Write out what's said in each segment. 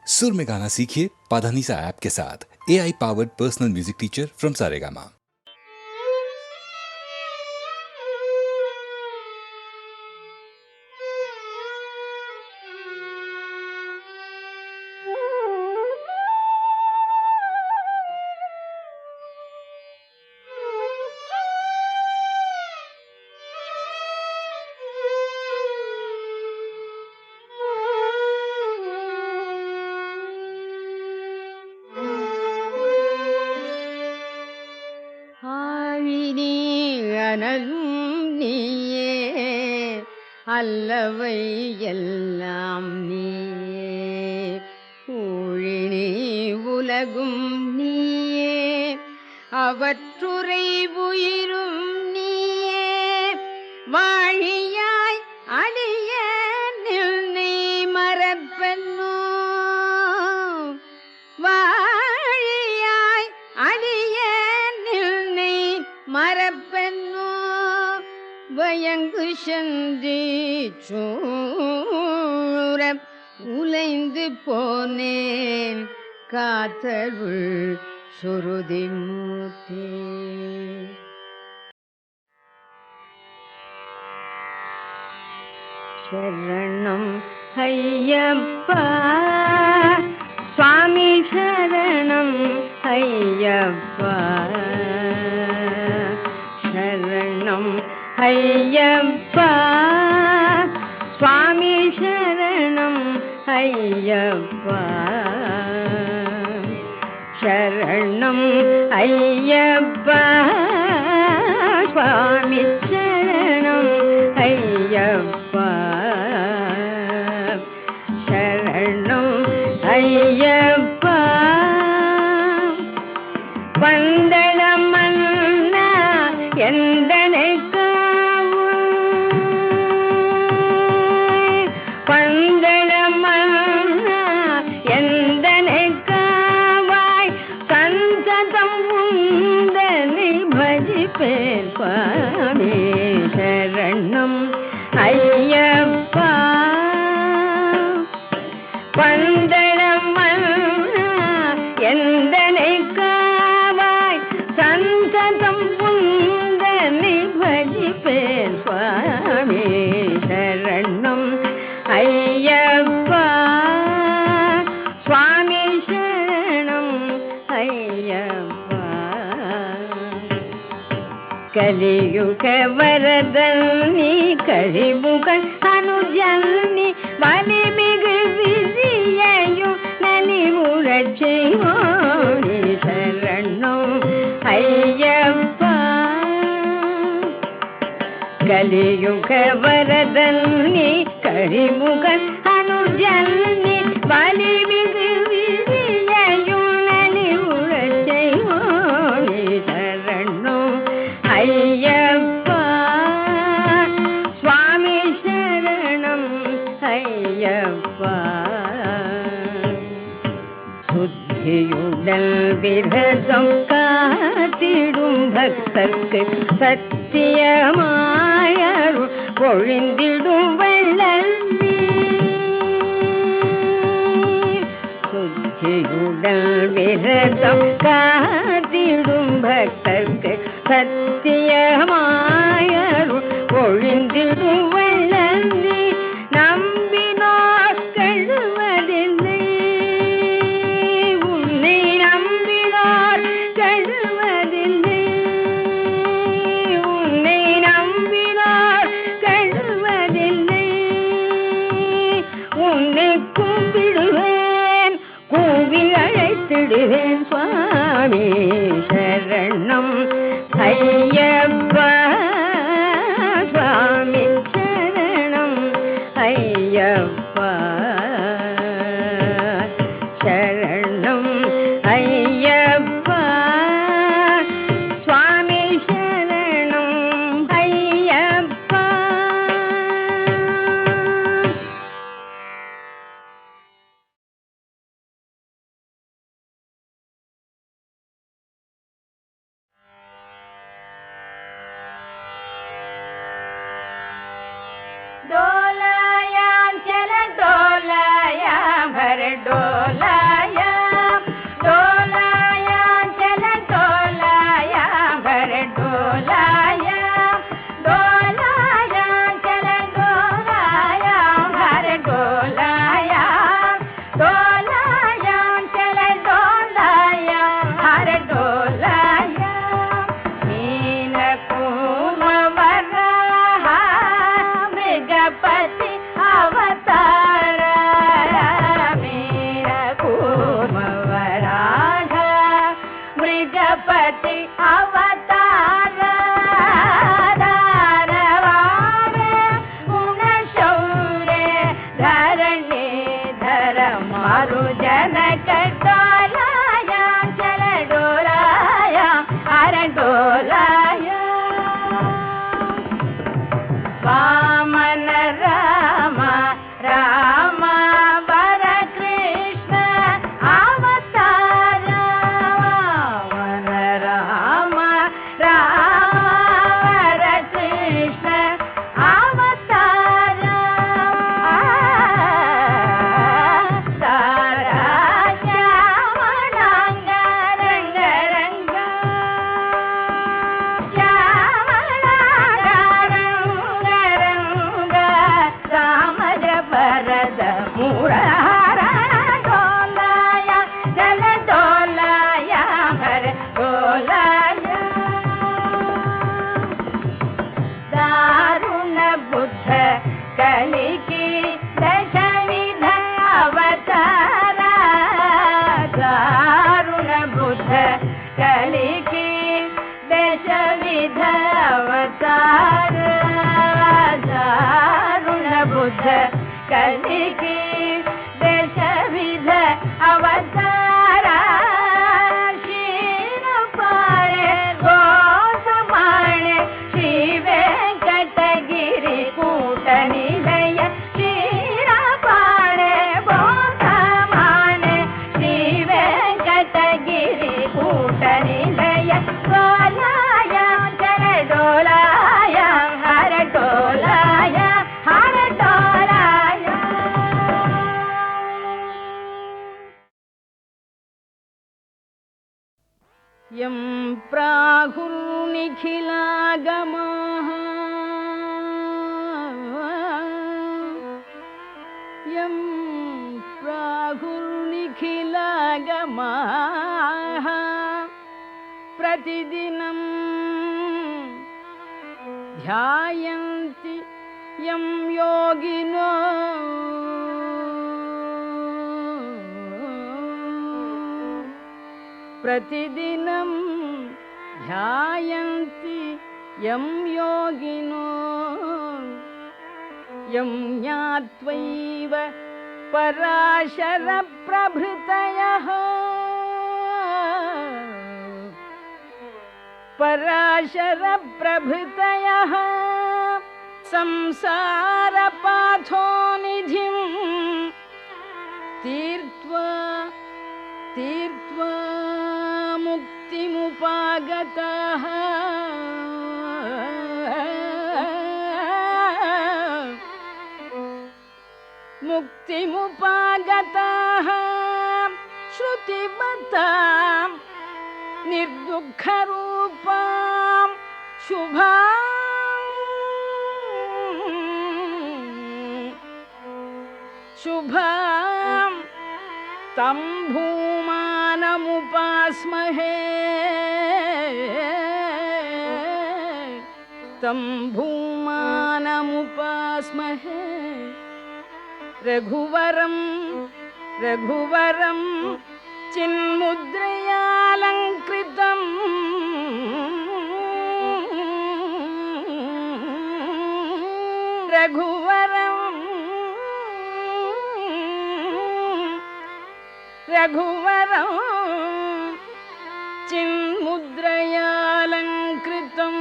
सुर में गाना सीखिए पाधानीसा ऐप के साथ। AI powered personal music teacher from Saregama. அல்லவை எல்லாம் நீயே, ஊழினி உலகும் நீயே, அவற்றுரை உயிரும் நீயே, வாழியாய் அடிய நின்னை மறப்பென்னோ, வாழியாய் அடிய நின்னை மறப்பென்னோ, வயங்கு சந்தி சூர உலைந்து போனேன் காத்தருள் சுருதி மூர்த்தி. சரணம் ஐயப்பா சுவாமி, சரணம் ஐயப்பா, சரணம் ஐயப்பா சுவாமி, சரணம் ஐயப்பா, சரணம் ஐயப்பா சுவாமி, சரணம் ஐயப்பா, சரணம் ஐயப்பா. பந்தளம் மன்னா எந்தனை சுவாமி, சரணம் ஐயப்பா. பந்தளம் எந்தனை காவாய் சந்ததம் உந்தனை பஜிப்பேன் சுவாமி, சரணம் ஐயப்பா சுவாமி, சரணம் ஐயப்பா. கலியுக வரதனி கழிமுகன் அனுஜனி வலிமிகு விதியையும் நலிமுழச் செய்வோனி, சரணம் ஐயப்பா. கலியுக வரதனி கழிமுகன் அனுஜனி வலிமிகு விதியையும் நலிமுழச் செய்வோனி, சரணம் ஐயப்பா சுவாமி, சரணம் ஐயப்பா. சுத்தியுடல் விரதம் காத்திடும் பக்தர்க்கு சத்தியமாயருள் பொழிந்திடும் வெள்ளி, சுத்தியுடல் விரதம் காத்திடும் பக்தர்க்கு சத்தியமாயருள் பொழிந்திடும் வெள்ளி, நம்பினோர் கழுவதில்லை உன்னை, நம்பினோர் கழுவதில்லை உன்னை, நம்பினோர் கழுவதில்லை, உன்னை கும்பிடுவேன் கூவி அழைத்திடுவேன் சுவாமி, சரணம் ஐயப்பா சுவாமி. चारु जनक डोलाया चल डोलाया अरे डोलाया वामन राम राम वर कृष्ण अवतार वामन राम राम वर कृष्ण अवतार तारा श्यामलांग रंग रंग श्यामलांग रंग रंग तामर भरत मुरार डोलाया जल डोलाया हर डोलाया दारुण बुद्ध कलिकी दशविध अवतार दारुण बुद्ध कलिकी दशविध अवतार दारुण बुद्ध कलिकी दशविध अवतार शीरपाणे गोसमाणे श्री वेंकटगिरि कूट निलय शीरपाणे गोसमाणे श्री वेंकटगिरि कूट निलय डोलाया चल डोलाया हर डोलाया हर डोलाया यं प्राहुर्निखिलागमाः यं प्राहुर्निखिलागमाः प्रतिदिनं ध्यायन्ति यं योगिनो प्रतिदिनं ध्यायन्ति यं योगिनो यं ज्ञात्वैव पराशरप्रभृतयः पराशरप्रभृतयः संसारपाथोनिधिं तीर्त्वा तीर्त्वा मुक्तिमुपागताः मुक्तिमुपागताः श्रुतिमतां निर्दुःखरूपां शुभां शुभां तं भूमानमुपास्महे तं भूमानमुपास्महे रघुवरं रघुवरं चिन्मुद्रयालङ्कृतं रघुवरं रघुवरं चिन्मुद्रयालङ्कृतं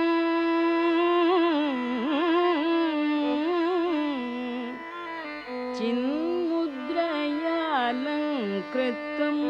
चिन्मुद्रयालङ्कृतम्